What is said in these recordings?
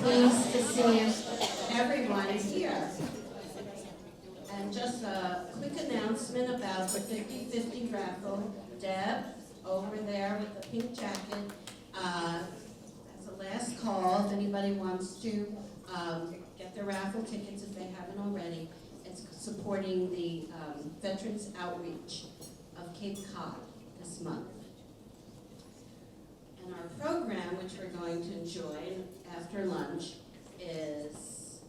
pleased to see everyone here. And just a quick announcement about the 50/50 raffle. Deb, over there with the pink jacket, that's the last call. If anybody wants to get their raffle tickets if they haven't already. It's supporting the Veterans Outreach of Cape Cod this month. And our program, which we're going to enjoy after lunch, is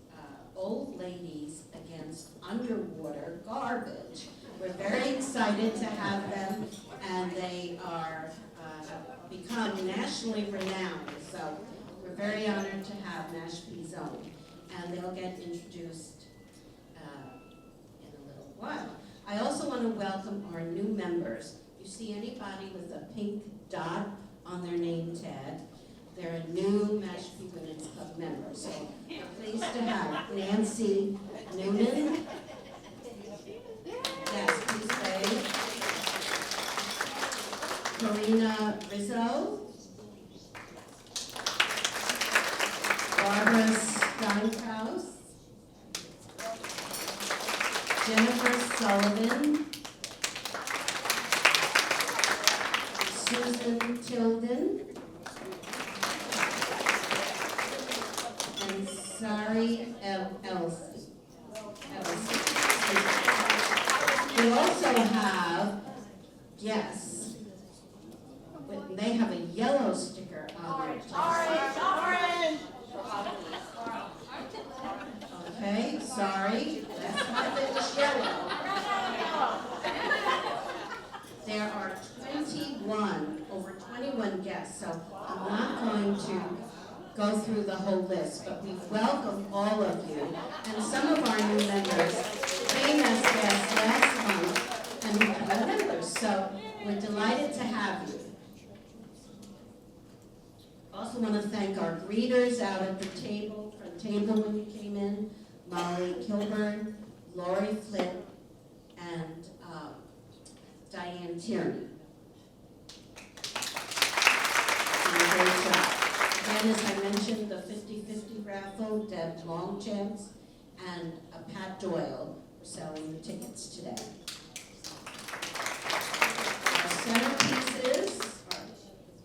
Old Ladies Against Underwater Garbage. We're very excited to have them, and they are become nationally renowned. So we're very honored to have Mashpee's own, and they'll get introduced in a little while. I also want to welcome our new members. You see anybody with a pink dot on their name tag, they're a new Mashpee Women's Club member. So we're pleased to have Nancy Noonan. Yes, please wave. Karina Rizzo. Barbara Steinhaus. Jennifer Sullivan. Susan Tilden. And Sari Elsie. We also have, yes, but they have a yellow sticker on their Orange. Okay, sorry, that's why it's yellow. There are over 21 guests, so I'm not going to go through the whole list, but we welcome all of you. And some of our new members came as guests last month and became members, so we're delighted to have you. Also want to thank our greeters out at the front table when you came in, Molly Kilburn, Lori Flint, and Diane Tierney. Great job. Again, as I mentioned, the 50/50 raffle, Deb Longchamps and Pat Doyle are selling the tickets today. Our centerpieces,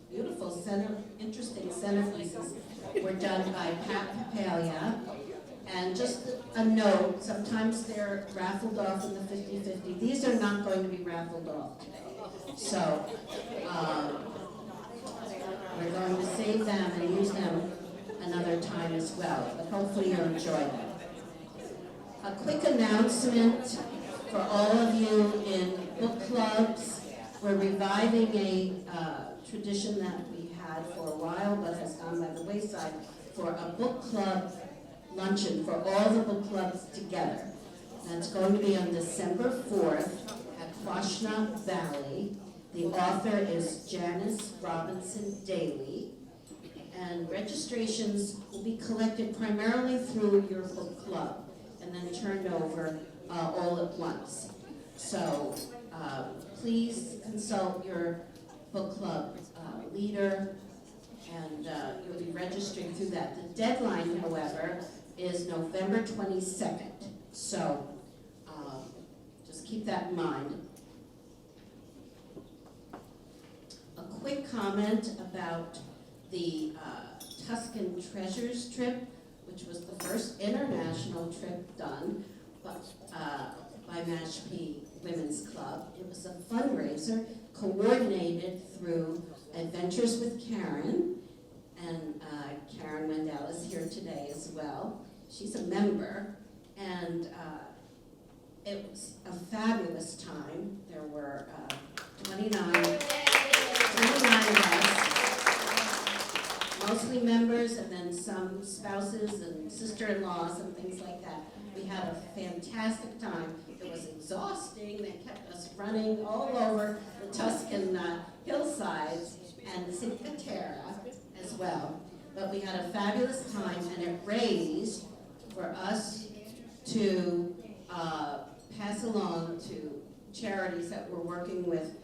beautiful interesting centerpieces, were done by Pat Papalia. And just a note, sometimes they're raffled off in the 50/50. These are not going to be raffled off today. So, we're going to save them and use them another time as well, but hopefully you'll enjoy them. A quick announcement for all of you in book clubs. We're reviving a tradition that we had for a while but has gone by the wayside, for a book club luncheon for all the book clubs together. That's going to be on December 4th at Quashnet Valley. The author is Janice Robinson Daly, and registrations will be collected primarily through your book club and then turned over all at once. So please consult your book club leader, and you'll be registering through that. The deadline, however, is November 22nd. So just keep that in mind. A quick comment about the Tuscan Treasures trip, which was the first international trip done by Mashpee Women's Club. It was a fundraiser coordinated through Adventures with Karen, and Karen Wendell is here today as well. She's a member, and it was a fabulous time. There were 29 guests, mostly members, and then some spouses and sister-in-laws and things like that. We had a fantastic time. It was exhausting. They kept us running all over the Tuscan hillsides and Cinque Terre as well. But we had a fabulous time, and it raised for us to pass along to charities that we're working with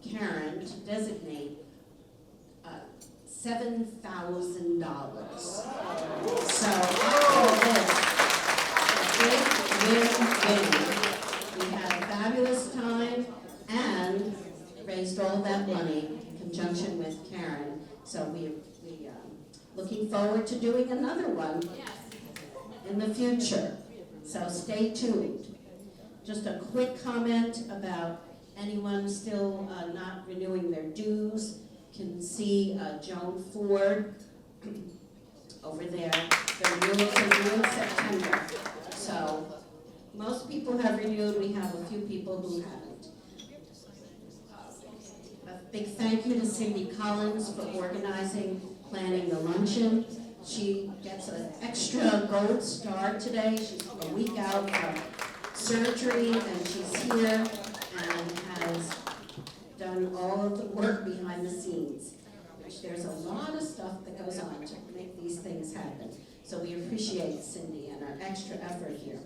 Karen to designate $7,000. So I call this a big win-win. We had a fabulous time and raised all that money in conjunction with Karen. So we looking forward to doing another one in the future. So stay tuned. Just a quick comment about anyone still not renewing their dues. Can see Joan Ford over there. The renewals are due in September. So most people have renewed. We have a few people who haven't. A big thank you to Cindy Collins for organizing, planning the luncheon. She gets an extra gold star today. She's a week out from surgery, and she's here and has done all of the work behind the scenes, which there's a lot of stuff that goes on to make these things happen. So we appreciate Cindy and her extra effort here.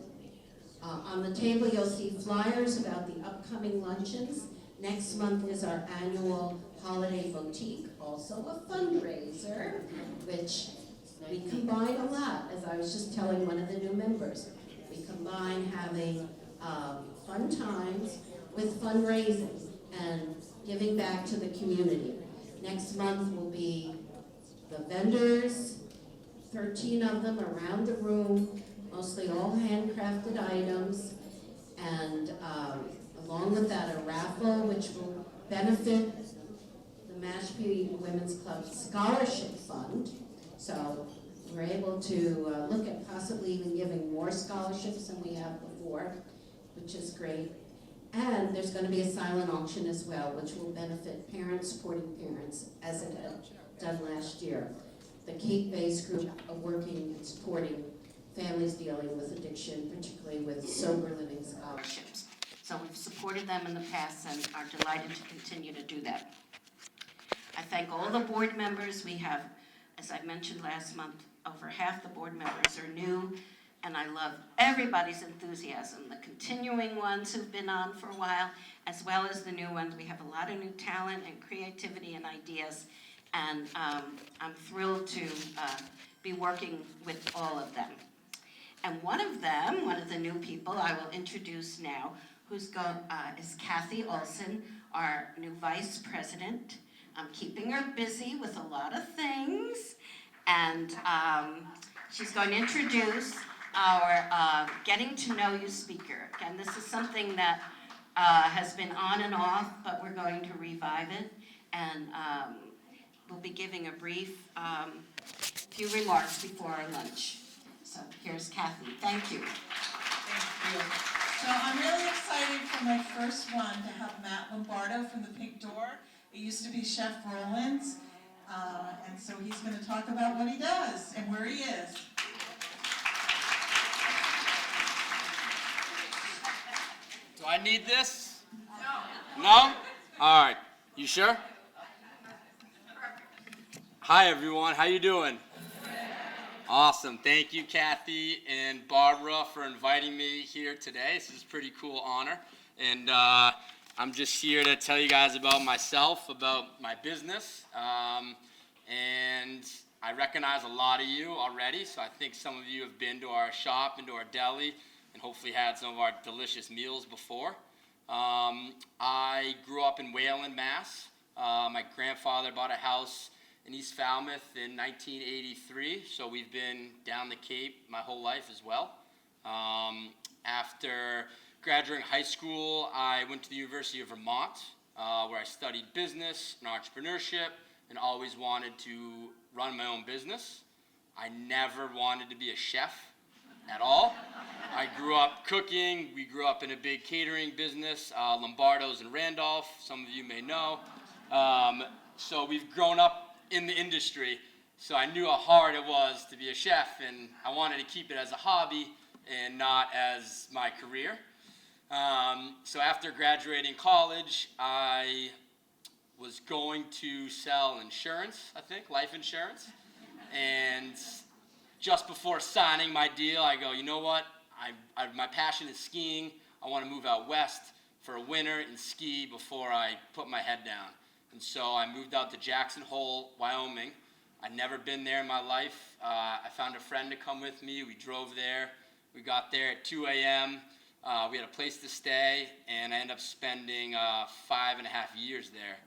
On the table, you'll see flyers about the upcoming luncheons. Next month is our annual holiday boutique, also a fundraiser, which we combine a lot, as I was just telling one of the new members. We combine having fun times with fundraising and giving back to the community. Next month will be the vendors, 13 of them around the room, mostly all handcrafted items, and along with that, a raffle which will benefit the Mashpee Women's Club Scholarship Fund. So we're able to look at possibly even giving more scholarships than we have before, which is great. And there's going to be a silent auction as well, which will benefit parents supporting parents, as it had done last year. The Kate-based group are working and supporting families dealing with addiction, particularly with sober living scholarships. So we've supported them in the past and are delighted to continue to do that. I thank all the board members. We have, as I mentioned last month, over half the board members are new, and I love everybody's enthusiasm, the continuing ones who've been on for a while, as well as the new ones. We have a lot of new talent and creativity and ideas, and I'm thrilled to be working with all of them. And one of the new people I will introduce now, is Kathy Olson, our new vice president. I'm keeping her busy with a lot of things, and she's going to introduce our Getting to Know You speaker. Again, this is something that has been on and off, but we're going to revive it, and we'll be giving a brief few remarks before our lunch. So here's Kathy. Thank you. Thank you. So I'm really excited for my first one to have Matt Lombardo from the Pink Door. It used to be Chef Roland's, and so he's going to talk about what he does and where he is. Do I need this? No. No? All right. You sure? Hi, everyone. How you doing? Awesome. Thank you, Kathy and Barbara, for inviting me here today. This is a pretty cool honor. And I'm just here to tell you guys about myself, about my business. And I recognize a lot of you already, so I think some of you have been to our shop, been to our deli, and hopefully had some of our delicious meals before. I grew up in Wayland, Mass. My grandfather bought a house in East Falmouth in 1983, so we've been down the Cape my whole life as well. After graduating high school, I went to the University of Vermont, where I studied business and entrepreneurship and always wanted to run my own business. I never wanted to be a chef at all. I grew up cooking. We grew up in a big catering business, Lombardo's in Randolph, some of you may know. So we've grown up in the industry, so I knew how hard it was to be a chef, and I wanted to keep it as a hobby and not as my career. So after graduating college, I was going to sell insurance, I think, life insurance, and just before signing my deal, I go, you know what, my passion is skiing. I want to move out west for a winter and ski before I put my head down. And so I moved out to Jackson Hole, Wyoming, I'd never been there in my life. I found a friend to come with me. We drove there. We got there at 2 a.m. We had a place to stay, and I ended up spending 5.5 years there.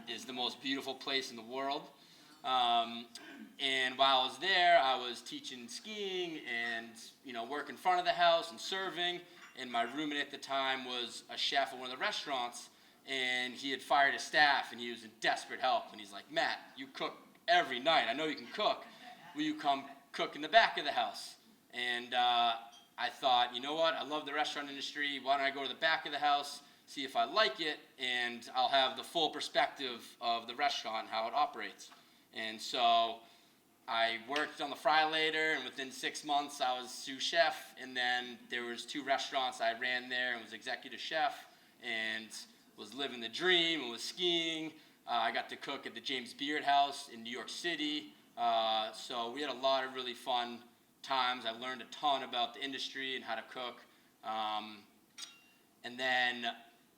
It's the most beautiful place in the world. And while I was there, I was teaching skiing and, work in front of the house and serving. And my roommate at the time was a chef at one of the restaurants, and he had fired his staff, and he was in desperate help. And he's like, Matt, you cook every night. I know you can cook. Will you come cook in the back of the house? And I thought, you know what? I love the restaurant industry. Why don't I go to the back of the house, see if I like it, and I'll have the full perspective of the restaurant and how it operates. And so I worked on the fry later, and within 6 months I was sous chef, and then there was 2 restaurants I ran there and was executive chef and was living the dream and was skiing. I got to cook at the James Beard House in New York City. So we had a lot of really fun times. I learned a ton about the industry and how to cook. And then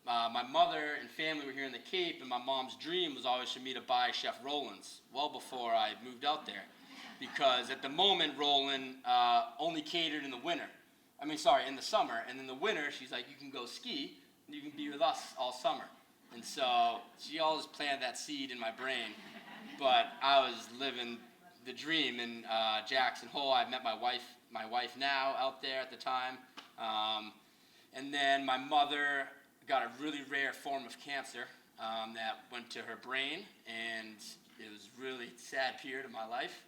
my mother and family were here in the Cape, and my mom's dream was always for me to buy Chef Roland's well before I moved out there. Because at the moment, Roland only catered in the in the summer. And in the winter, she's like, you can go ski, and you can be with us all summer. And so she always planted that seed in my brain. But I was living the dream in Jackson Hole. I met my wife now out there at the time. And then my mother got a really rare form of cancer that went to her brain, and it was a really sad period of my life.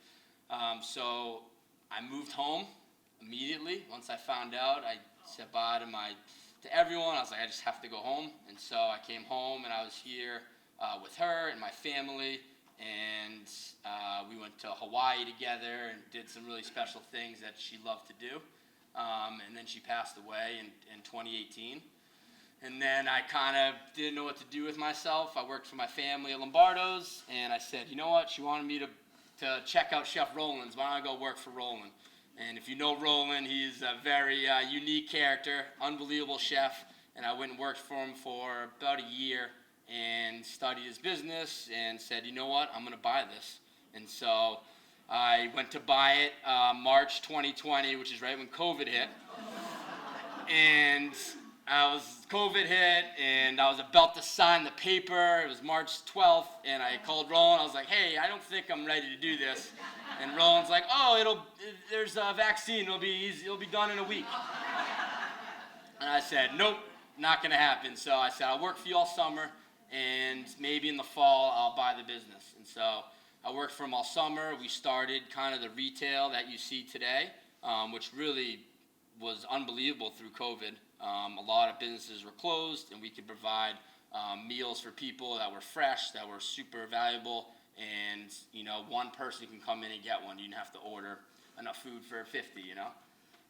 So I moved home immediately. Once I found out, I said bye to everyone. I was like, I just have to go home. And so I came home, and I was here with her and my family, and we went to Hawaii together and did some really special things that she loved to do. And then she passed away in 2018. And then I kind of didn't know what to do with myself. I worked for my family at Lombardo's, and I said, you know what? She wanted me to check out Chef Roland's. Why don't I go work for Roland? And if you know Roland, he's a very unique character, unbelievable chef. And I went and worked for him for about a year and studied his business and said, you know what? I'm going to buy this. And so I went to buy it March 2020, which is right when COVID hit. And COVID hit, and I was about to sign the paper. It was March 12th, and I called Roland. I was like, hey, I don't think I'm ready to do this. And Roland's like, oh, there's a vaccine. It'll be easy. It'll be done in a week. And I said, nope, not going to happen. So I said, I'll work for you all summer, and maybe in the fall I'll buy the business. And so I worked for him all summer. We started kind of the retail that you see today, which really was unbelievable through COVID. A lot of businesses were closed, and we could provide meals for people that were fresh, that were super valuable, and one person can come in and get one. You didn't have to order enough food for 50,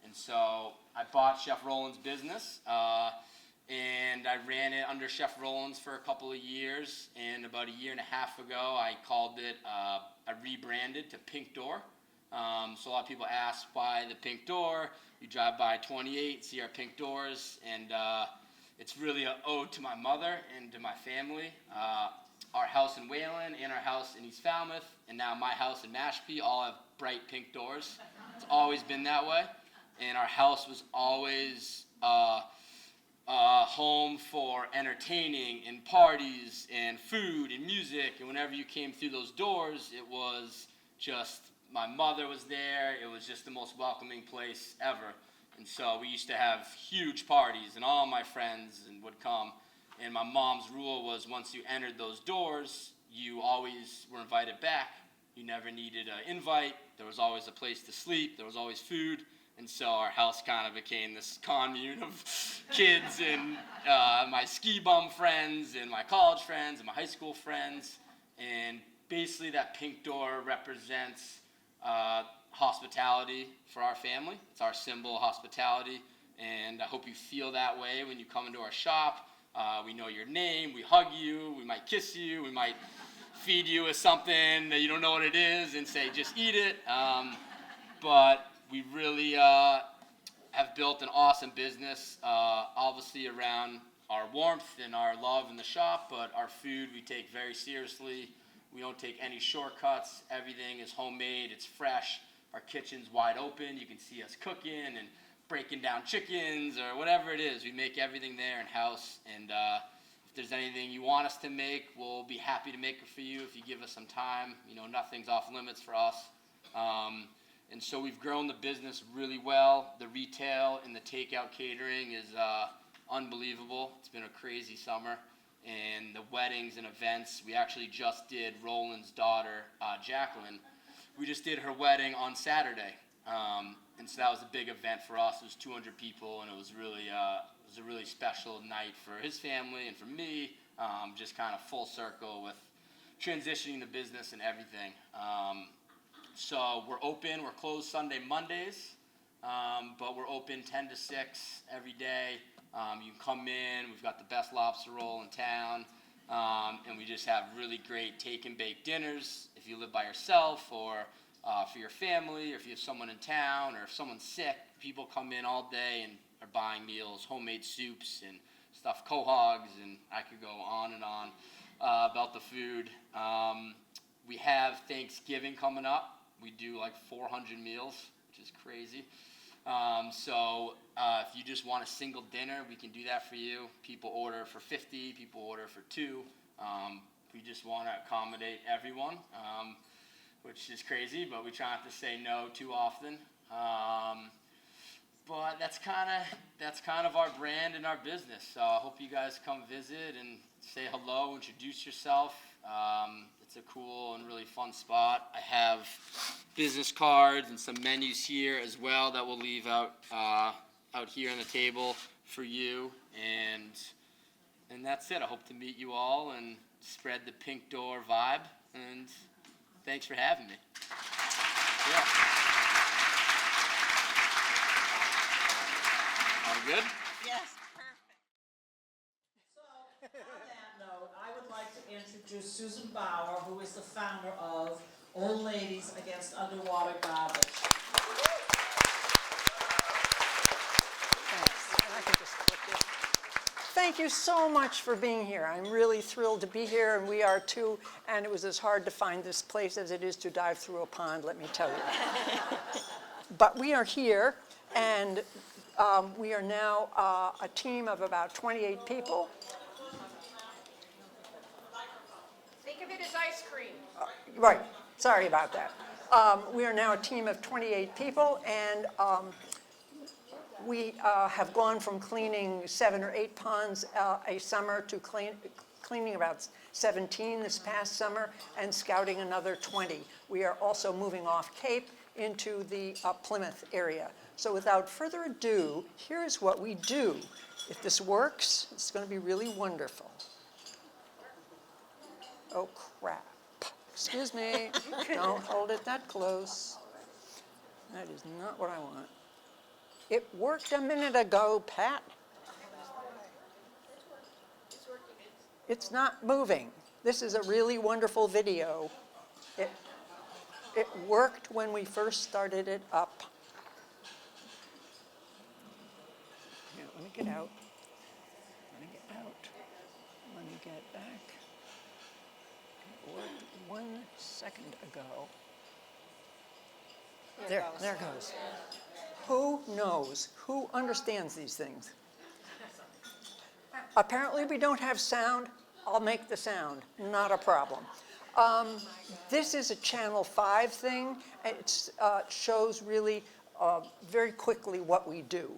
And so I bought Chef Roland's business, and I ran it under Chef Roland's for a couple of years. And about a year and a half ago, I called it, I rebranded to Pink Door. So a lot of people ask why the pink door. You drive by 28, see our pink doors, and it's really an ode to my mother and to my family. Our house in Wayland and our house in East Falmouth, and now my house in Mashpee, all have bright pink doors. It's always been that way, and our house was always home for entertaining and parties and food and music, and whenever you came through those doors, it was just, my mother was there. It was just the most welcoming place ever. And so we used to have huge parties, and all my friends would come. And my mom's rule was once you entered those doors, you always were invited back. You never needed an invite. There was always a place to sleep. There was always food. And so our house kind of became this commune of kids and my ski bum friends and my college friends and my high school friends. And basically that pink door represents hospitality for our family. It's our symbol of hospitality, and I hope you feel that way when you come into our shop. We know your name, we hug you, we might kiss you, we might feed you with something that you don't know what it is and say, just eat it. But we really have built an awesome business, obviously around our warmth and our love in the shop, but our food we take very seriously. We don't take any shortcuts. Everything is homemade. It's fresh. Our kitchen's wide open. You can see us cooking and breaking down chickens or whatever it is. We make everything there in-house. And if there's anything you want us to make, we'll be happy to make it for you if you give us some time. You know, nothing's off limits for us. And so we've grown the business really well. The retail and the takeout catering is unbelievable. It's been a crazy summer. And the weddings and events, we actually just did Roland's daughter, Jacqueline. We just did her wedding on Saturday. And so that was a big event for us. It was 200 people, and it was a really special night for his family and for me, just kind of full circle with transitioning the business and everything. So we're open. We're closed Sunday, Mondays, but we're open 10 to 6 every day. You can come in. We've got the best lobster roll in town, and we just have really great take and bake dinners if you live by yourself or for your family, or if you have someone in town, or if someone's sick. People come in all day and are buying meals, homemade soups and stuffed quahogs, and I could go on and on about the food. We have Thanksgiving coming up. We do like 400 meals, which is crazy. So if you just want a single dinner, we can do that for you. People order for 50, people order for 2. We just want to accommodate everyone, which is crazy, but we try not to say no too often. But that's kind of our brand and our business. So I hope you guys come visit and say hello, introduce yourself. It's a cool and really fun spot. I have business cards and some menus here as well that we'll leave out here on the table for you. And that's it. I hope to meet you all and spread the Pink Door vibe. And thanks for having me. Yeah. All good? Yes, perfect. So, on that note, I would like to introduce Susan Bauer, who is the founder of Old Ladies Against Underwater Garbage. Thank you so much for being here. I'm really thrilled to be here, and we are too. And it was as hard to find this place as it is to dive through a pond, let me tell you. But we are here, and we are now a team of about 28 people. Think of it as ice cream. Right, sorry about that. We are now a team of 28 people, and we have gone from cleaning 7 or 8 ponds a summer to cleaning about 17 this past summer and scouting another 20. We are also moving off Cape into the Plymouth area. So without further ado, here's what we do. If this works, it's going to be really wonderful. Oh, crap. Excuse me. Don't hold it that close. That is not what I want. It worked a minute ago, Pat. It's not moving. This is a really wonderful video. It worked when we first started it up. Here, let me get out. Let me get out. Let me get back. It worked 1 second ago. There it goes. Who knows? Who understands these things? Apparently we don't have sound. I'll make the sound. Not a problem. This is a Channel 5 thing. It shows really very quickly what we do.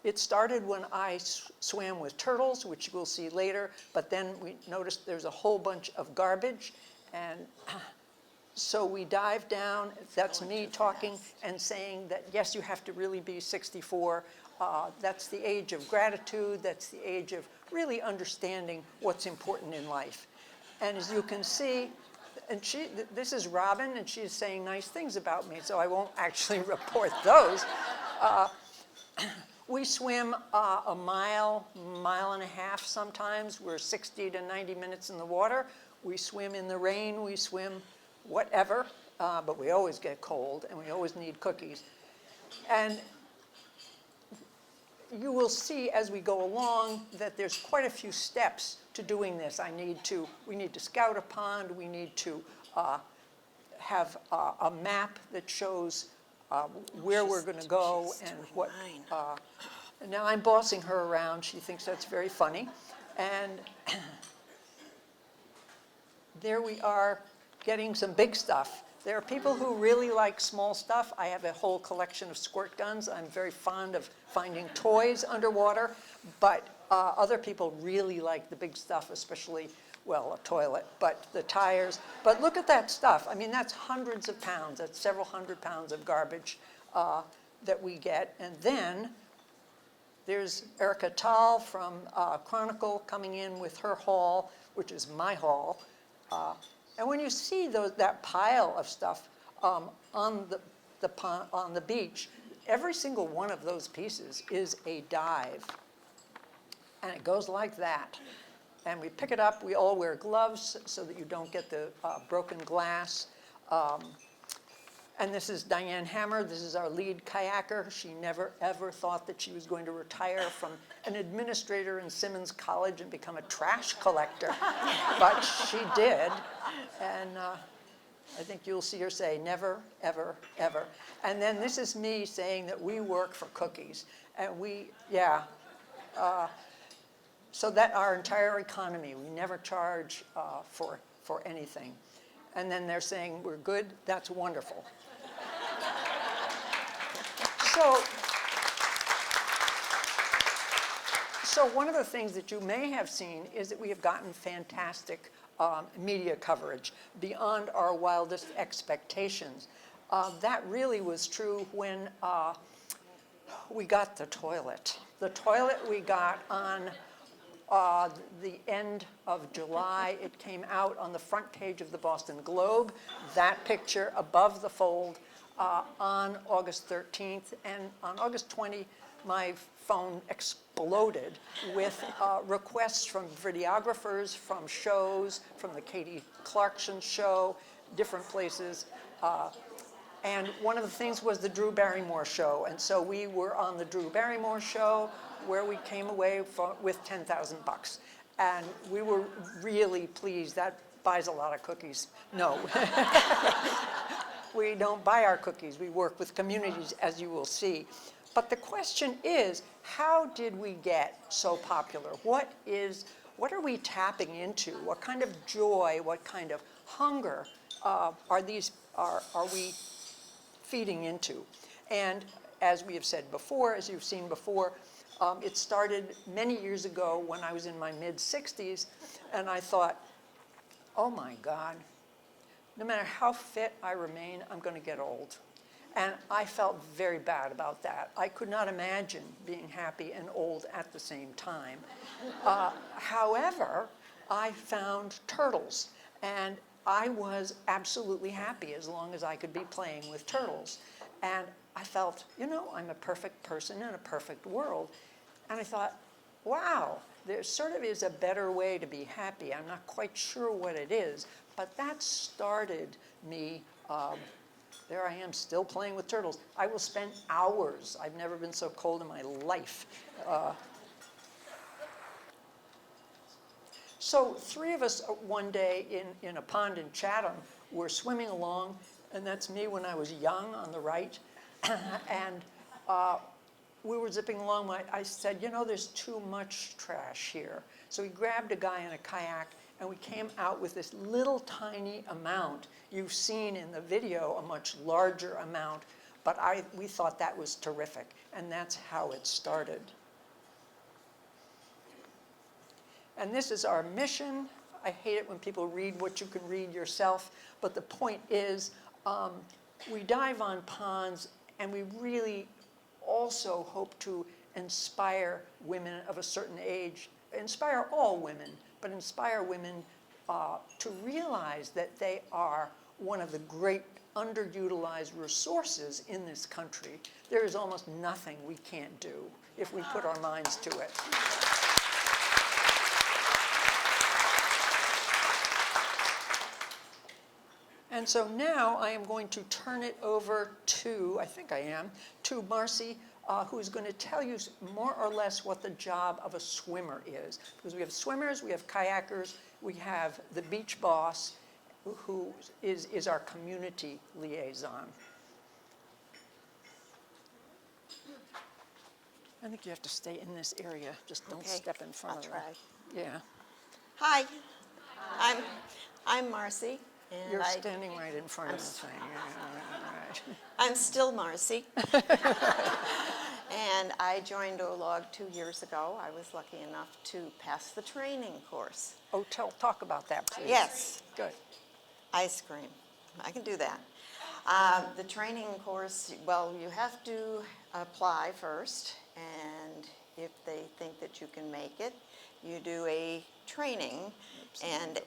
It started when I swam with turtles, which we'll see later, but then we noticed there's a whole bunch of garbage, and so we dive down. That's me talking and saying that, yes, you have to really be 64. That's the age of gratitude. That's the age of really understanding what's important in life. And as you can see, and this is Robin, and she's saying nice things about me, so I won't actually report those. We swim a mile, mile and a half sometimes. We're 60 to 90 minutes in the water. We swim in the rain. We swim whatever, but we always get cold, and we always need cookies. And you will see as we go along that there's quite a few steps to doing this. We need to scout a pond, we need to have a map that shows where we're going to go and what. And now I'm bossing her around. She thinks that's very funny. And there we are getting some big stuff. There are people who really like small stuff. I have a whole collection of squirt guns. I'm very fond of finding toys underwater, but other people really like the big stuff, especially, well, a toilet, but the tires. But look at that stuff. I mean, that's hundreds of pounds. That's several hundred pounds of garbage that we get. And then there's Erica Tal from Chronicle coming in with her haul, which is my haul. And when you see that pile of stuff on the beach, every single one of those pieces is a dive. And it goes like that. And we pick it up. We all wear gloves so that you don't get the broken glass. And this is Diane Hammer. This is our lead kayaker. She never, ever thought that she was going to retire from an administrator in Simmons College and become a trash collector. But she did. And I think you'll see her say, never, ever, ever. And then this is me saying that we work for cookies. And so that our entire economy, we never charge for anything. And then they're saying, we're good, that's wonderful. So one of the things that you may have seen is that we have gotten fantastic media coverage beyond our wildest expectations. That really was true when we got the toilet. The toilet we got on the end of July. It came out on the front page of the Boston Globe, that picture above the fold on August 13th. And on August 20, my phone exploded with requests from videographers, from shows, from the Katie Clarkson show, different places. And one of the things was the Drew Barrymore show. And so we were on the Drew Barrymore show, where we came away with $10,000. And we were really pleased. That buys a lot of cookies. No. We don't buy our cookies. We work with communities, as you will see. But the question is, how did we get so popular? What are we tapping into? What kind of joy, what kind of hunger are we feeding into? And as we have said before, as you've seen before, it started many years ago when I was in my mid-60s, and I thought, oh my God, no matter how fit I remain, I'm going to get old. And I felt very bad about that. I could not imagine being happy and old at the same time. However, I found turtles, and I was absolutely happy as long as I could be playing with turtles. And I felt, I'm a perfect person in a perfect world. And I thought, wow, there sort of is a better way to be happy. I'm not quite sure what it is, but that started me. There I am, still playing with turtles. I will spend hours. I've never been so cold in my life. So 3 of us one day in a pond in Chatham were swimming along, and that's me when I was young on the right. And we were zipping along. I said, there's too much trash here. So we grabbed a guy in a kayak, and we came out with this little tiny amount. You've seen in the video a much larger amount, but we thought that was terrific, and that's how it started. And this is our mission. I hate it when people read what you can read yourself, but the point is, we dive on ponds, and we really also hope to inspire women of a certain age, inspire all women, but inspire women to realize that they are one of the great underutilized resources in this country. There is almost nothing we can't do if we put our minds to it. And so now I am going to turn it over to, I think I am, to Marcy who's going to tell you more or less what the job of a swimmer is. Because we have swimmers, we have kayakers, we have the beach boss, who is our community liaison. I think you have to stay in this area. Just don't Okay, step in front I'll of try. them. Yeah, Hi, I'm Marcy, and you're standing right in front of the thing. Right. I'm still Marcy. And I joined OLOG 2 years ago. I was lucky enough to pass the training course. Oh, talk about that, please. Yes, Good. ice cream. I can do that. The training course, well, you have to apply first, and if they think that you can make it, you do a training, and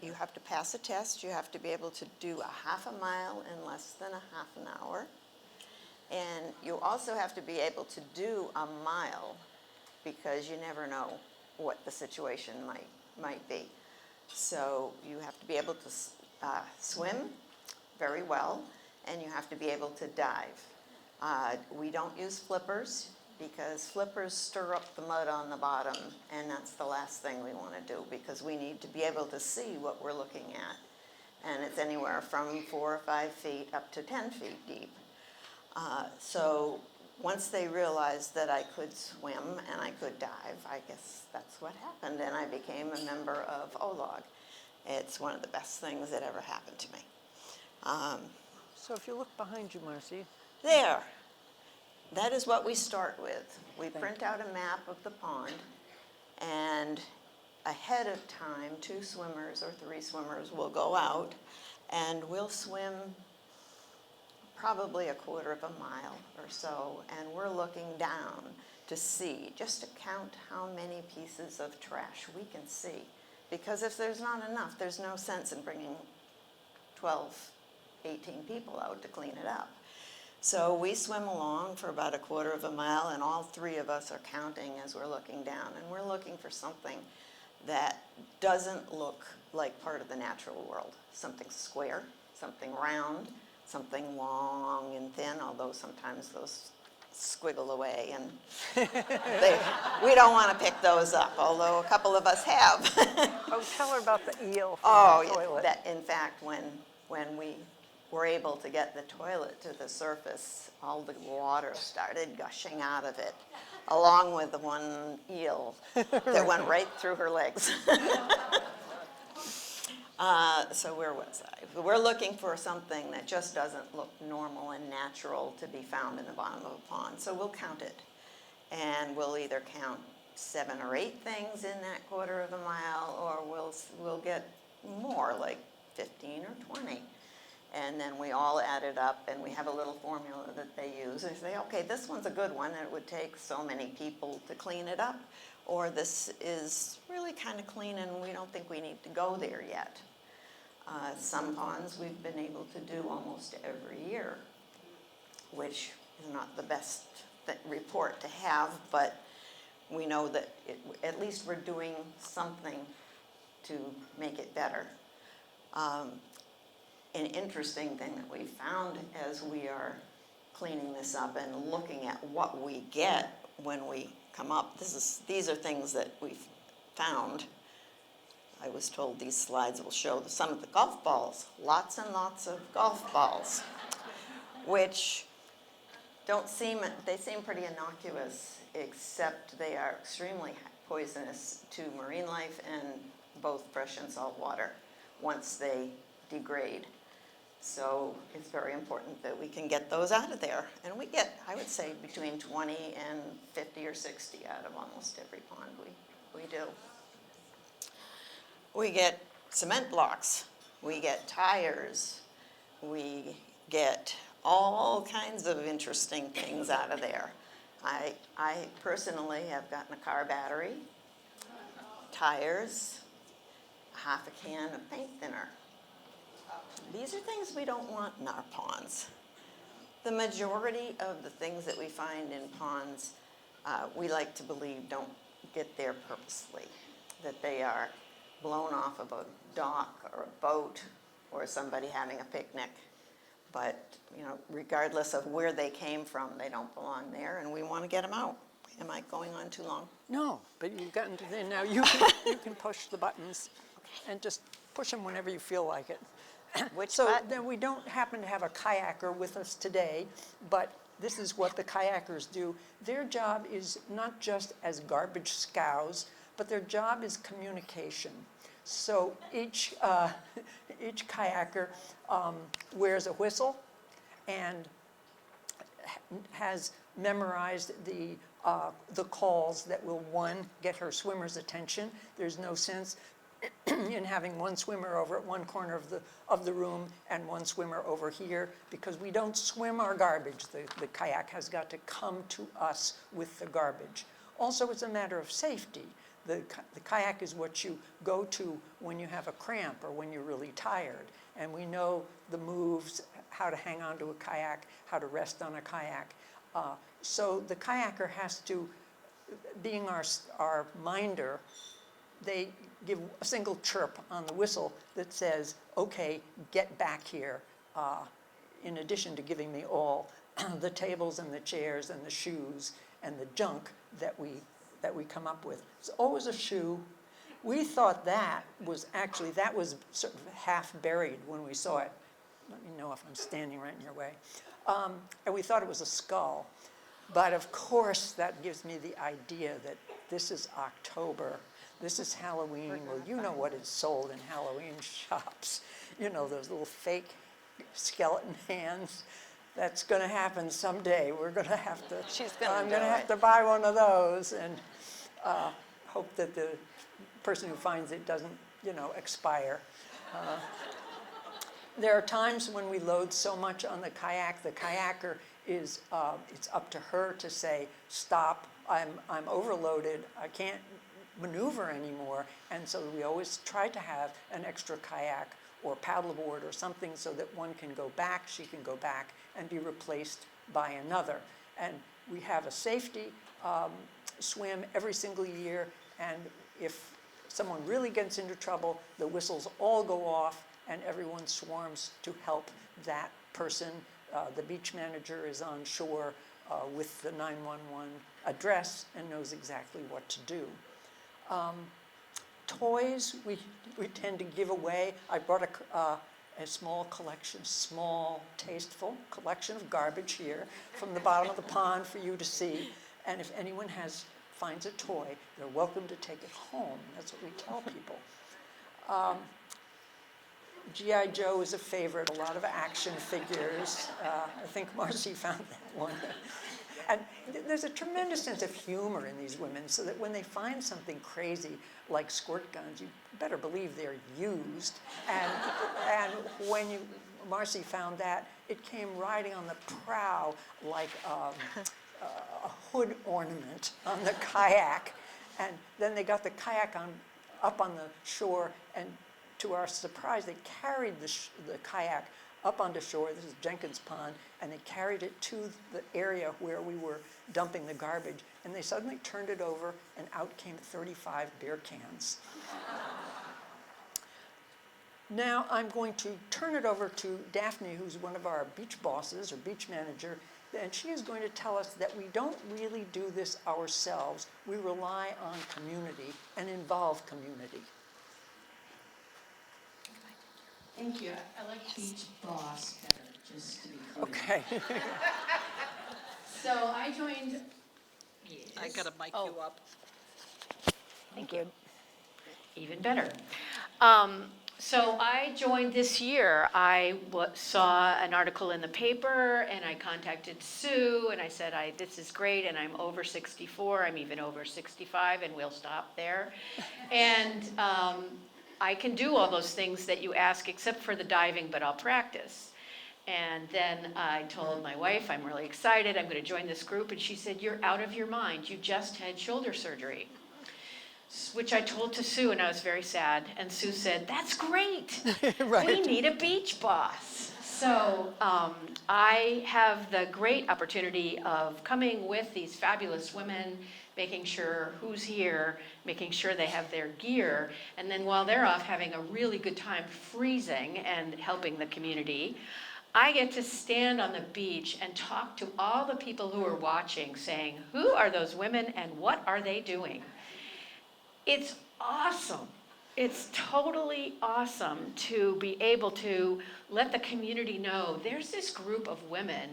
you have to pass a test. You have to be able to do a half a mile in less than a half an hour. And you also have to be able to do a mile, because you never know what the situation might be. So you have to be able to swim very well, and you have to be able to dive. We don't use flippers, because flippers stir up the mud on the bottom, and that's the last thing we want to do, because we need to be able to see what we're looking at. And it's anywhere from 4 or 5 feet up to 10 feet deep. So once they realized that I could swim and I could dive, I guess that's what happened, and I became a member of OLOG. It's one of the best things that ever happened to me. So if you look behind you, Marcy, There, that is what we start with. We print out a map of the pond, and ahead of time, 2 swimmers or 3 swimmers will go out, and we'll swim probably a quarter of a mile or so, and we're looking down to see, just to count how many pieces of trash we can see. Because if there's not enough, there's no sense in bringing 12, 18 people out to clean it up. So we swim along for about a quarter of a mile, and all 3 of us are counting as we're looking down, and we're looking for something that doesn't look like part of the natural world. Something square, something round, something long and thin, although sometimes those squiggle away, and we don't want to pick those up, although a couple of us have. oh, tell her about the eel from Oh, the toilet. that, in fact, when we were able to get the toilet to the surface, all the water started gushing out of it, along with the one eel that went right through her legs. So where was I? We're looking for something that just doesn't look normal and natural to be found in the bottom of a pond. So we'll count it, and we'll either count 7 or 8 things in that quarter of a mile, or we'll get more, like 15 or 20. And then we all add it up, and we have a little formula that they use. They say, okay, this one's a good one, and it would take so many people to clean it up, or this is really kind of clean, and we don't think we need to go there yet. Some ponds we've been able to do almost every year, which is not the best report to have, but we know that at least we're doing something to make it better. An interesting thing that we found as we are cleaning this up and looking at what we get when we come up, these are things that we've found. I was told these slides will show some of the golf balls, lots and lots of golf balls, which they seem pretty innocuous, except they are extremely poisonous to marine life and both fresh and salt water once they degrade. So it's very important that we can get those out of there. And we get, I would say, between 20 and 50 or 60 out of almost every pond we do. We get cement blocks, we get tires, we get all kinds of interesting things out of there. I personally have gotten a car battery, tires, half a can of paint thinner. These are things we don't want in our ponds. The majority of the things that we find in ponds, we like to believe don't get there purposely, that they are blown off of a dock or a boat or somebody having a picnic. But, you know, regardless of where they came from, they don't belong there, and we want to get them out. Am I going on too long? No, but you've gotten to there now. You can push the buttons and just push them whenever you feel like it. Which So button? then we don't happen to have a kayaker with us today, but this is what the kayakers do. Their job is not just as garbage scows, but their job is communication. So each kayaker wears a whistle and has memorized the calls that will, one, get her swimmer's attention. There's no sense in having one swimmer over at one corner of the room and one swimmer over here, because we don't swim our garbage. The kayak has got to come to us with the garbage. Also, it's a matter of safety. The kayak is what you go to when you have a cramp or when you're really tired. And we know the moves, how to hang on to a kayak, how to rest on a kayak. So the kayaker has to, being our minder, they give a single chirp on the whistle that says, okay, get back here, in addition to giving me all the tables and the chairs and the shoes and the junk that we come up with. It's always a shoe. We thought that was sort of half buried when we saw it. Let me know if I'm standing right in your way. And we thought it was a skull. But of course, that gives me the idea that this is October. This is Halloween. Well, you know what is sold in Halloween shops. You know, those little fake skeleton hands. That's going to happen someday. We're going to have to, I'm going to have to buy one of those and hope that the person who finds it doesn't, you know, expire. There are times when we load so much on the kayaker is, it's up to her to say, stop, I'm overloaded, I can't maneuver anymore, and so we always try to have an extra kayak or paddleboard or something so that one can go back, she can go back and be replaced by another. And we have a safety swim every single year, and if someone really gets into trouble, the whistles all go off and everyone swarms to help that person. The beach manager is on shore with the 911 address and knows exactly what to do. Toys, we tend to give away. I brought a small collection, small, tasteful collection of garbage here from the bottom of the pond for you to see. And if anyone finds a toy, they're welcome to take it home. That's what we tell people. G.I. Joe is a favorite, a lot of action figures. I think Marcy found that one. And there's a tremendous sense of humor in these women, so that when they find something crazy like squirt guns, you better believe they're used. And when Marcy found that, it came riding on the prow like a hood ornament on the kayak. And then they got the kayak up on the shore, and to our surprise, they carried the kayak up onto shore. This is Jenkins Pond, and they carried it to the area where we were dumping the garbage, and they suddenly turned it over, and out came 35 beer cans. Now I'm going to turn it over to Daphne, who's one of our beach bosses or beach manager, and she is going to tell us that we don't really do this ourselves. We rely on community and involve community. Thank you. I like beach boss better, just to be clear. Okay. So I joined. I gotta mic you up. Thank you. Even better. So I joined this year. I saw an article in the paper, and I contacted Sue, and I said, this is great, and I'm over 64, I'm even over 65, and we'll stop there. And I can do all those things that you ask, except for the diving, but I'll practice. And then I told my wife, I'm really excited, I'm going to join this group, and she said, you're out of your mind, you just had shoulder surgery. Which I told to Sue, and I was very sad. And Sue said, that's great. Right. We need a beach boss. So I have the great opportunity of coming with these fabulous women, making sure who's here, making sure they have their gear, and then while they're off having a really good time freezing and helping the community, I get to stand on the beach and talk to all the people who are watching, saying, who are those women and what are they doing? It's awesome. It's totally awesome to be able to let the community know there's this group of women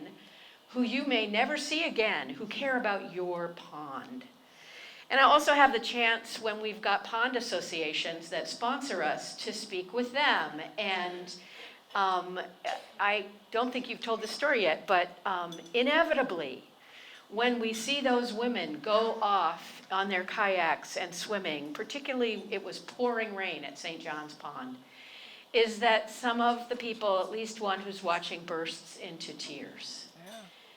who you may never see again, who care about your pond. And I also have the chance when we've got pond associations that sponsor us to speak with them. And I don't think you've told the story yet, but inevitably, when we see those women go off on their kayaks and swimming, particularly it was pouring rain at St. John's Pond, is that some of the people, at least one who's watching, bursts into tears. Yeah.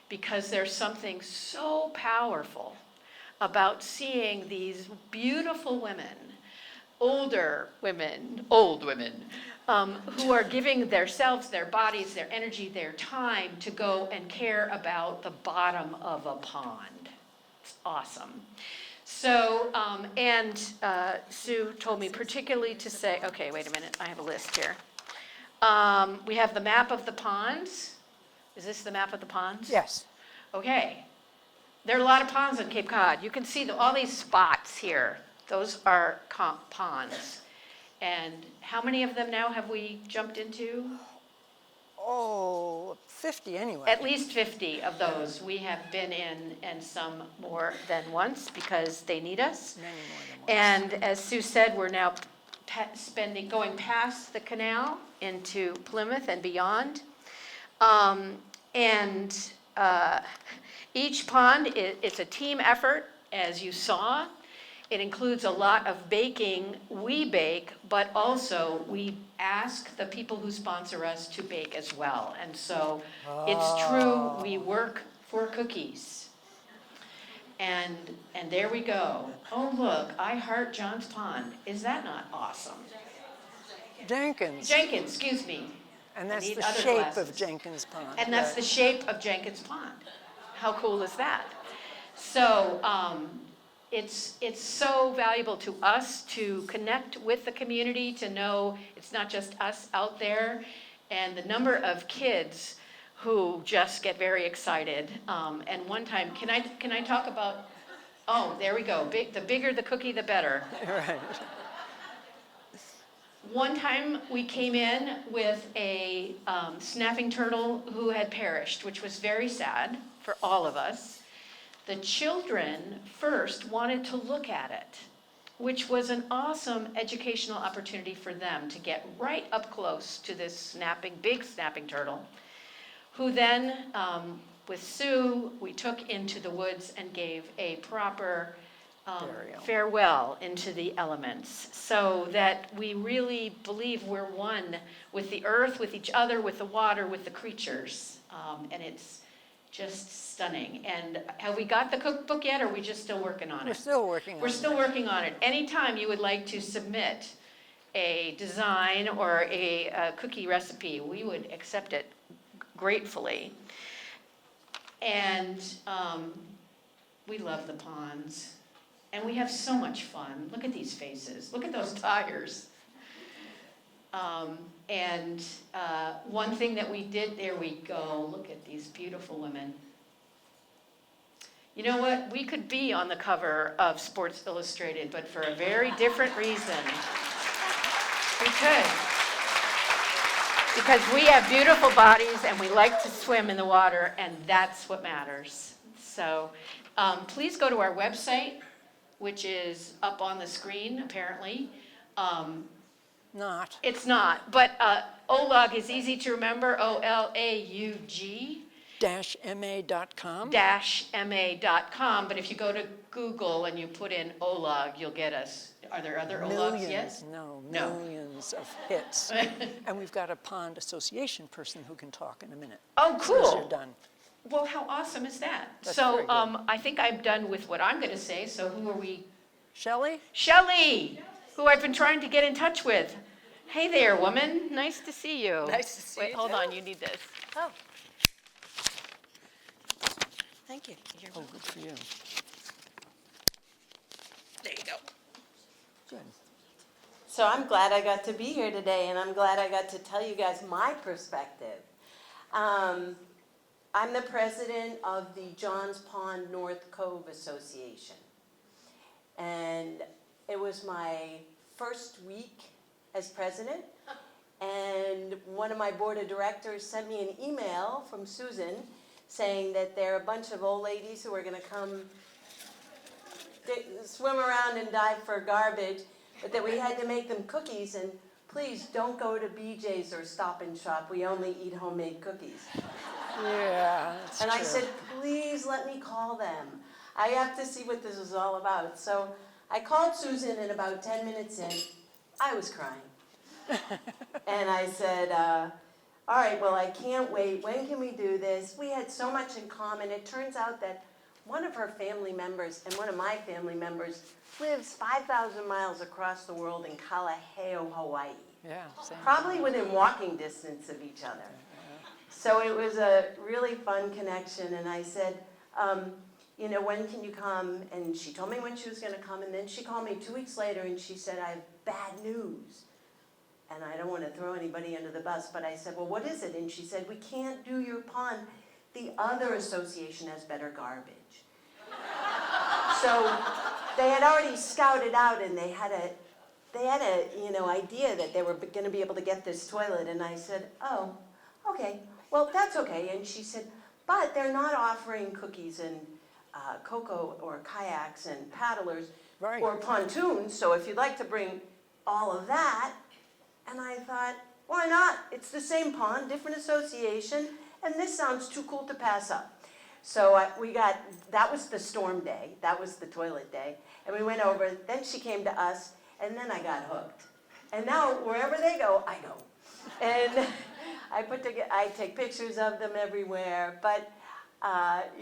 Because there's something so powerful about seeing these beautiful women, older women, old women, who are giving themselves, their bodies, their energy, their time to go and care about the bottom of a pond. It's awesome. So, Sue told me particularly to say, okay, wait a minute, I have a list here. We have the map of the ponds. Is this the map of the ponds? Yes. Okay. There are a lot of ponds on Cape Cod. You can see all these spots here. Those are ponds. And how many of them now have we jumped into? Oh, 50 anyway. At least 50 of those we have been in, and some more than once because they need us. Many more than once. And as Sue said, we're now going past the canal into Plymouth and beyond. Each pond, it's a team effort, as you saw. It includes a lot of baking. We bake, but also we ask the people who sponsor us to bake as well. And so it's true, we work for cookies. And there we go. Oh, look, I heart John's Pond. Is that not awesome? Jenkins. Excuse me. And that's need the other shape glasses. of Jenkins Pond. And that's the shape of Jenkins Pond. How cool is that? So it's so valuable to us to connect with the community, to know it's not just us out there, and the number of kids who just get very excited. And one time, can I talk about? Oh, there we go. The bigger the cookie, the better. Right. One time we came in with a snapping turtle who had perished, which was very sad for all of us. The children first wanted to look at it, which was an awesome educational opportunity for them to get right up close to this big snapping turtle, who then, with Sue, we took into the woods and gave a proper farewell into the elements, so that we really believe we're one with the earth, with each other, with the water, with the creatures. And it's just stunning. And have we got the cookbook yet, or are we just still working on it? We're still working on it. We're still working on it. Anytime you would like to submit a design or a cookie recipe, we would accept it gratefully. And we love the ponds. And we have so much fun. Look at these faces. Look at those tires. One thing that we did, there we go. Look at these beautiful women. You know what? We could be on the cover of Sports Illustrated, but for a very different reason. We could. Because we have beautiful bodies and we like to swim in the water, and that's what matters. So please go to our website, which is up on the screen, apparently. Not. It's not, but OLAUG is easy to remember, OLAUG. -ma.com. -ma.com, but if you go to Google and you put in OLAUG, you'll get us. Are there other OLAUGs yet? No, No. millions of hits. And we've got a pond association person who can talk in a minute. Oh, As soon as you're cool. done. Well, how awesome is that? That's So very good. I think I'm done with what I'm going to say, so who are we? Shelley? Shelley, who I've been trying to get in touch with. Hey there, woman. Nice to see you. Nice to see Wait, you, hold too. on. You need this. Oh. Thank you. You're Oh, good for you. There you go. Good. So I'm glad I got to be here today, and I'm glad I got to tell you guys my perspective. I'm the president of the Johns Pond North Cove Association. And it was my first week as president. And one of my board of directors sent me an email from Susan saying that there are a bunch of old ladies who are gonna come swim around and dive for garbage, but that we had to make them cookies, and please don't go to BJ's or Stop and Shop, we only eat homemade cookies. Yeah, that's And I true. said, please let me call them. I have to see what this is all about. So I called Susan, and about 10 minutes in, I was crying. And I said, all right, well, I can't wait. When can we do this? We had so much in common. It turns out that one of her family members and one of my family members lives 5,000 miles across the world in Kalaheo, Hawaii. Yeah, same. Probably within walking distance of each other. So it was a really fun connection, and I said, you know, when can you come? And she told me when she was gonna come, and then she called me 2 weeks later and she said, I have bad news. And I don't wanna throw anybody under the bus, but I said, well, what is it? And she said, we can't do your pond. The other association has better garbage. So they had already scouted out, and they had a idea that they were gonna be able to get this toilet, and I said, oh, okay, well, that's okay. And she said, but they're not offering cookies and cocoa or kayaks and paddlers Right. or pontoons, so if you'd like to bring all of that. And I thought, why not? It's the same pond, different association, and this sounds too cool to pass up. So that was the storm day, that was the toilet day, and we went over, then she came to us, and then I got hooked. And now, wherever they go, I go. And I take pictures of them everywhere, but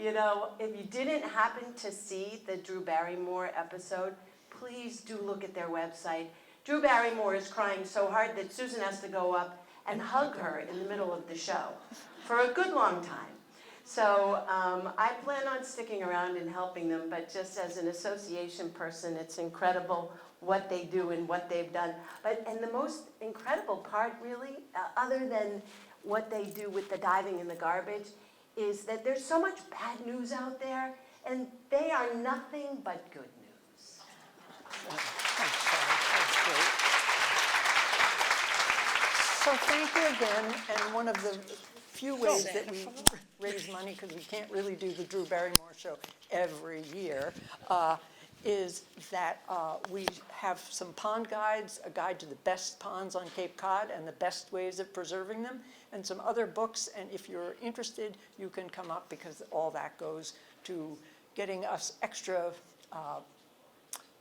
you know, if you didn't happen to see the Drew Barrymore episode, please do look at their website. Drew Barrymore is crying so hard that Susan has to go up and hug her in the middle of the show for a good long time. So I plan on sticking around and helping them, but just as an association person, it's incredible what they do and what they've done. And the most incredible part, really, other than what they do with the diving and the garbage, is that there's so much bad news out there, and they are nothing but good news. That's great. So thank you again, and one of the few ways that we raise money, because we can't really do the Drew Barrymore show every year, is that we have some pond guides, a guide to the best ponds on Cape Cod and the best ways of preserving them, and some other books. And if you're interested, you can come up, because all that goes to getting us extra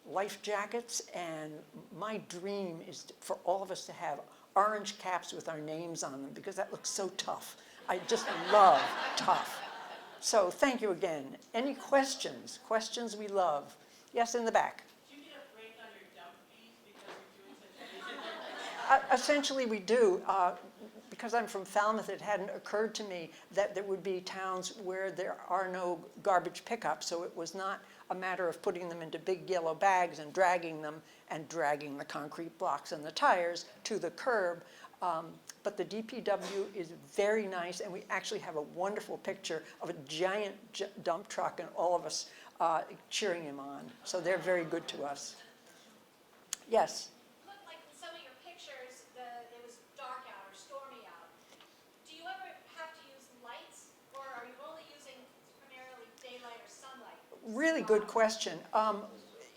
life jackets. And my dream is for all of us to have orange caps with our names on them, because that looks so tough. I just love tough. So thank you again. Any questions? Questions we love. Yes, in the back. Do you get a break on your dump fees because you're doing such a Essentially, we do. Because I'm from Falmouth, it hadn't occurred to me that there would be towns where there are no garbage pickup, so it was not a matter of putting them into big yellow bags and dragging the concrete blocks and the tires to the curb. But the DPW is very nice, and we actually have a wonderful picture of a giant dump truck and all of us cheering him on. So they're very good to us. Yes? Looked like in some of your pictures, it was dark out or stormy out. Do you ever have to use lights, or are you only using primarily daylight or sunlight? Really good question.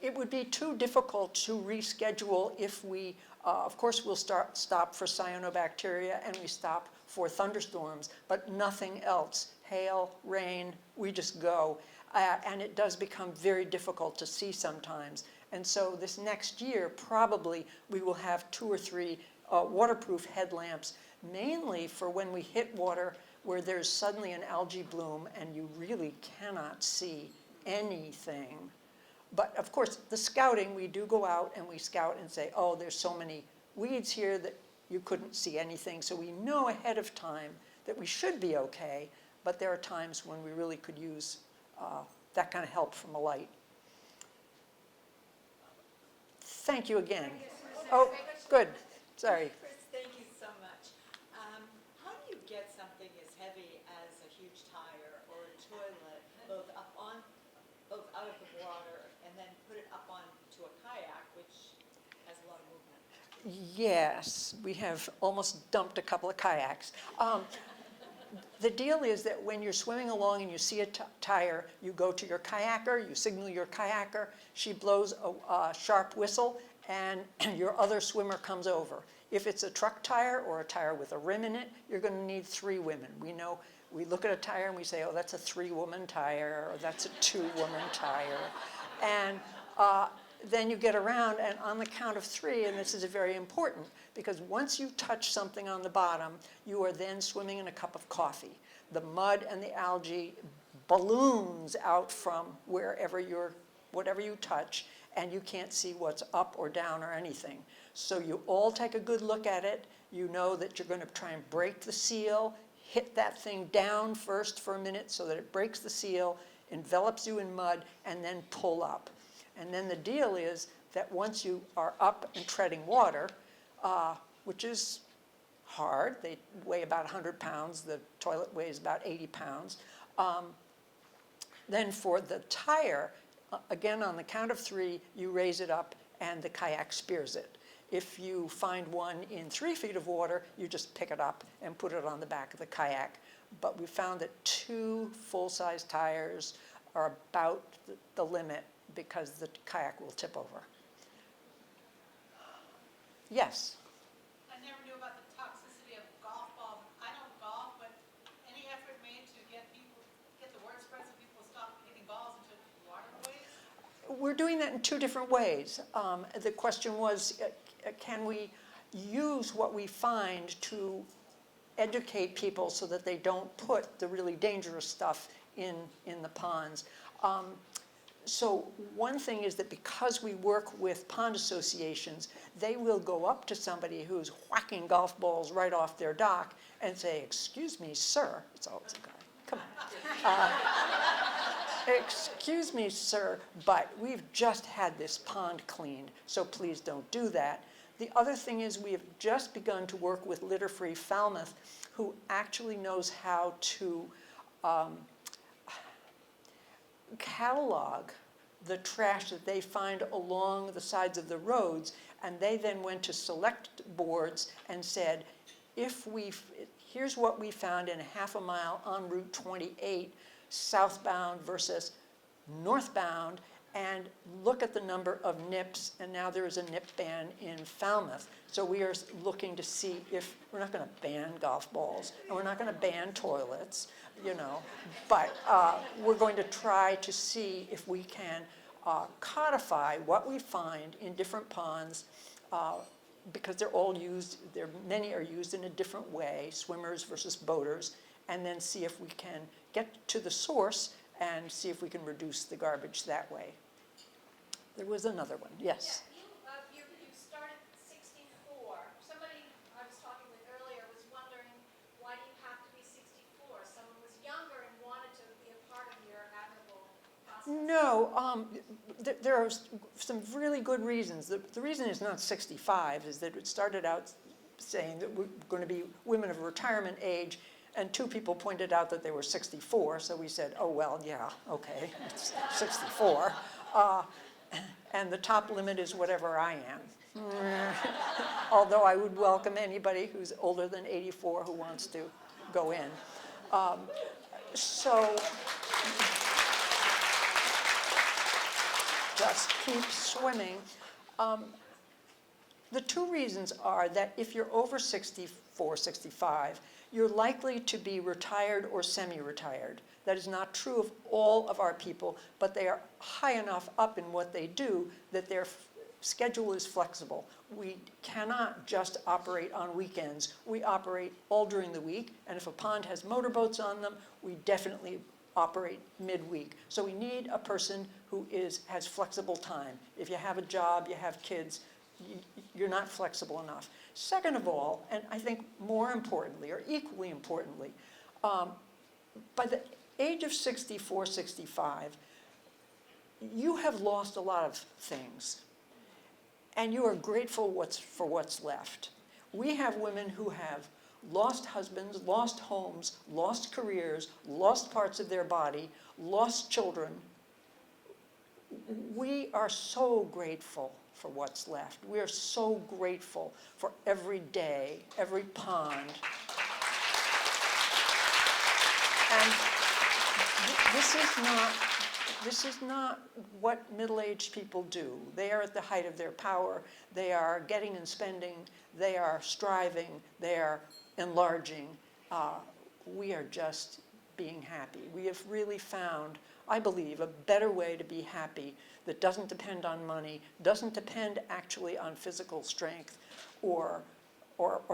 It would be too difficult to reschedule if we, of course, we'll stop for cyanobacteria and we stop for thunderstorms, but nothing else. Hail, rain, we just go. And it does become very difficult to see sometimes. And so this next year, probably we will have 2 or 3 waterproof headlamps, mainly for when we hit water where there's suddenly an algae bloom and you really cannot see anything. But of course, the scouting, we do go out and we scout and say, oh, there's so many weeds here that you couldn't see anything. So we know ahead of time that we should be okay, but there are times when we really could use that kind of help from a light. Thank you again. Oh, good. Sorry. Chris, thank you so much. How do you get something something as heavy as a huge tire or a toilet, both out of the water, and then put it up onto a kayak, which has a lot of movement. Yes, we have almost dumped a couple of kayaks. The deal is that when you're swimming along and you see a tire, you go to your kayaker, you signal your kayaker, she blows a sharp whistle, and your other swimmer comes over. If it's a truck tire or a tire with a rim in it, you're going to need 3 women. We know, we look at a tire and we say, oh, that's a 3-woman tire, or that's a 2-woman tire. And then you get around, and on the count of 3, and this is very important, because once you touch something on the bottom, you are then swimming in a cup of coffee. The mud and the algae balloons out from whatever you touch, and you can't see what's up or down or anything. So you all take a good look at it. You know that you're going to try and break the seal, hit that thing down first for a minute so that it breaks the seal, envelops you in mud, and then pull up. And then the deal is that once you are up and treading water, which is hard, they weigh about 100 pounds, the toilet weighs about 80 pounds, then for the tire, again on the count of 3, you raise it up and the kayak spears it. If you find one in 3 feet of water, you just pick it up and put it on the back of the kayak. But we found that 2 full-size tires are about the limit because the kayak will tip over. Yes? I never knew about the toxicity of golf balls. I don't golf, but any effort made to get the word spread so people stop hitting balls into waterways? We're doing that in 2 different ways. The question was, can we use what we find to educate people so that they don't put the really dangerous stuff in the ponds? So one thing is that because we work with pond associations, they will go up to somebody who's whacking golf balls right off their dock and say, excuse me, sir. It's always a guy. Come on. Excuse me, sir, but we've just had this pond cleaned, so please don't do that. The other thing is we have just begun to work with Litter Free Falmouth, who actually knows how to catalog the trash that they find along the sides of the roads, and they then went to select boards and said, here's what we found in a half a mile on Route 28, southbound versus northbound, and look at the number of nips, and now there is a nip ban in Falmouth. So we are looking to see if, we're not going to ban golf balls, and we're not going to ban toilets, but we're going to try to see if we can codify what we find in different ponds, because they're all used, many are used in a different way, swimmers versus boaters, and then see if we can get to the source and see if we can reduce the garbage that way. There was another one, yes. Yeah, you started 64. Somebody I was talking with earlier was wondering, why do you have to be 64? Someone was younger and wanted to be a part of your admirable process. No, there are some really good reasons. The reason it's not 65 is that it started out saying that we're going to be women of retirement age, and 2 people pointed out that they were 64, so we said, oh, well, yeah, okay, it's 64. And the top limit is whatever I am. Although I would welcome anybody who's older than 84 who wants to go in. So just keep swimming. The 2 reasons are that if you're over 64, 65, you're likely to be retired or semi-retired. That is not true of all of our people, but they are high enough up in what they do that their schedule is flexible. We cannot just operate on weekends. We operate all during the week, and if a pond has motorboats on them, we definitely operate midweek. So we need a person who has flexible time. If you have a job, you have kids, you're not flexible enough. Second of all, and I think more importantly, or equally importantly, by the age of 64, 65, you have lost a lot of things, and you are grateful for what's left. We have women who have lost husbands, lost homes, lost careers, lost parts of their body, lost children. We are so grateful for what's left. We are so grateful for every day, every pond. And this is not what middle-aged people do. They are at the height of their power. They are getting and spending. They are striving. They are enlarging. We are just being happy. We have really found, I believe, a better way to be happy that doesn't depend on money, doesn't depend actually on physical strength or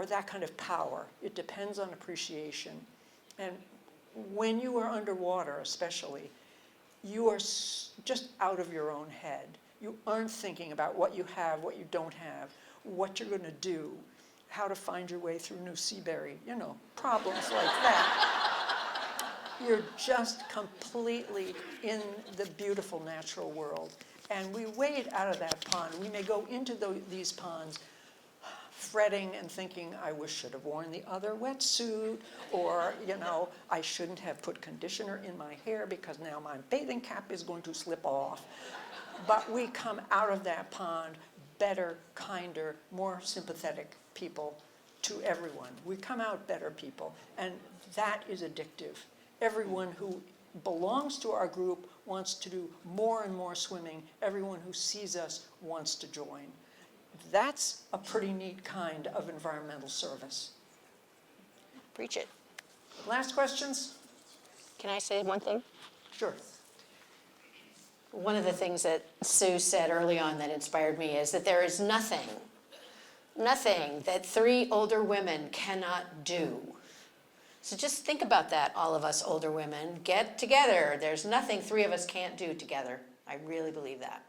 that kind of power. It depends on appreciation. And when you are underwater especially, you are just out of your own head. You aren't thinking about what you have, what you don't have, what you're going to do, how to find your way through New Seabury, problems like that. You're just completely in the beautiful natural world. And we wade out of that pond. We may go into these ponds fretting and thinking, I should have worn the other wetsuit, or, I shouldn't have put conditioner in my hair because now my bathing cap is going to slip off. But we come out of that pond better, kinder, more sympathetic people to everyone. We come out better people, and that is addictive. Everyone who belongs to our group wants to do more and more swimming. Everyone who sees us wants to join. That's a pretty neat kind of environmental service. Preach it. Last questions? Can I say one thing? Sure. One of the things that Sue said early on that inspired me is that there is nothing that 3 older women cannot do. So just think about that, all of us older women. Get together. There's nothing 3 of us can't do together. I really believe that.